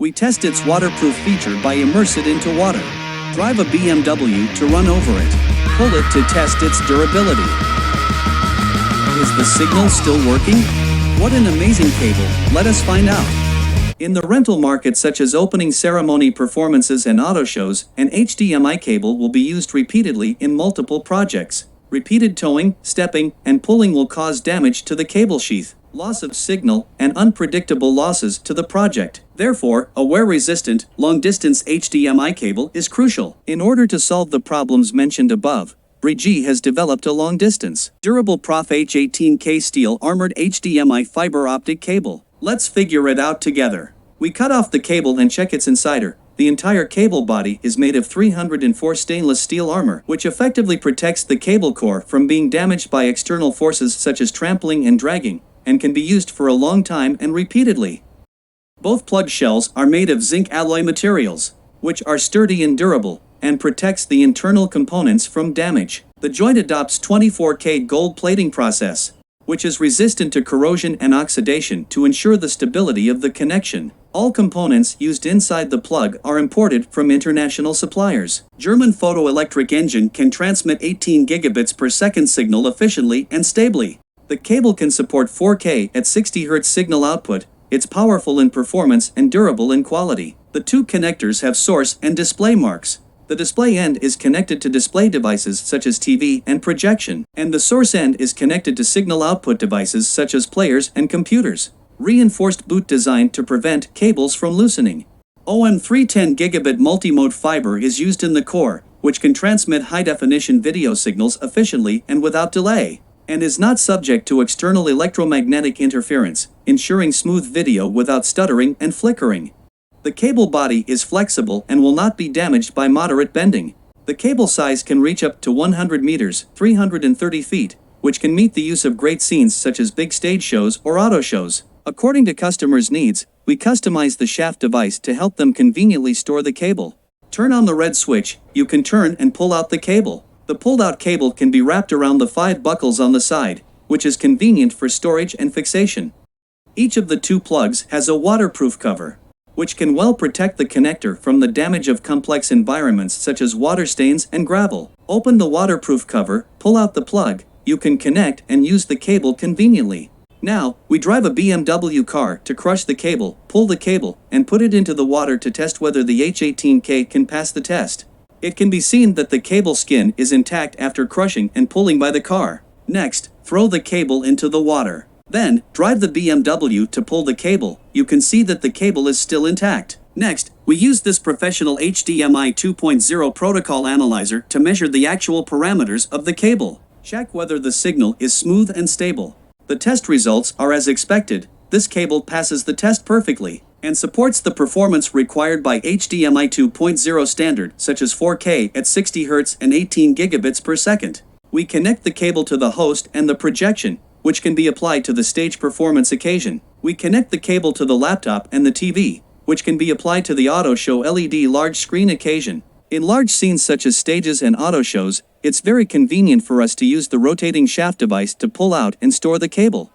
We test its waterproof feature by immerse it into water. Drive a BMW to run over it. Pull it to test its durability. Is the signal still working? What an amazing cable, let us find out. In the rental market, such as opening ceremony performances and auto shows, an HDMI cable will be used repeatedly in multiple projects. Repeated towing, stepping, and pulling will cause damage to the cable sheath, loss of signal, and unpredictable losses to the project. Therefore, a wear-resistant, long-distance HDMI cable is crucial. In order to solve the problems mentioned above, Bridgee has developed a long-distance, durable Prof H18K steel armored HDMI fiber optic cable. Let's figure it out together. We cut off the cable and check its insider. The entire cable body is made of 304 stainless steel armor, which effectively protects the cable core from being damaged by external forces such as trampling and dragging, and can be used for a long time and repeatedly. Both plug shells are made of zinc alloy materials, which are sturdy and durable, and protects the internal components from damage. The joint adopts 24K gold plating process, which is resistant to corrosion and oxidation to ensure the stability of the connection. All components used inside the plug are imported from international suppliers. German photoelectric engine can transmit 18 gigabits per second signal efficiently and stably. The cable can support 4K at 60 Hz signal output. It's powerful in performance and durable in quality. The two connectors have source and display marks. The display end is connected to display devices such as TV and projection, and the source end is connected to signal output devices such as players and computers. Reinforced boot design to prevent cables from loosening. OM310 gigabit multimode fiber is used in the core, which can transmit high-definition video signals efficiently and without delay, and is not subject to external electromagnetic interference, ensuring smooth video without stuttering and flickering. The cable body is flexible and will not be damaged by moderate bending. The cable size can reach up to 100 meters, 330 feet, which can meet the use of great scenes such as big stage shows or auto shows. According to customers' needs, we customize the shaft device to help them conveniently store the cable. Turn on the red switch, you can turn and pull out the cable. The pulled-out cable can be wrapped around the 5 buckles on the side, which is convenient for storage and fixation. Each of the 2 plugs has a waterproof cover, which can well protect the connector from the damage of complex environments such as water stains and gravel. Open the waterproof cover, pull out the plug, you can connect and use the cable conveniently. Now, we drive a BMW car to crush the cable, pull the cable, and put it into the water to test whether the H18K can pass the test. It can be seen that the cable skin is intact after crushing and pulling by the car. Next, throw the cable into the water. Then, drive the BMW to pull the cable. You can see that the cable is still intact. Next, we use this professional HDMI 2.0 protocol analyzer to measure the actual parameters of the cable. Check whether the signal is smooth and stable. The test results are as expected. This cable passes the test perfectly and supports the performance required by HDMI 2.0 standard, such as 4K at 60 Hz and 18 gigabits per second. We connect the cable to the host and the projection, which can be applied to the stage performance occasion. We connect the cable to the laptop and the TV, which can be applied to the auto show LED large screen occasion. In large scenes such as stages and auto shows, it's very convenient for us to use the rotating shaft device to pull out and store the cable.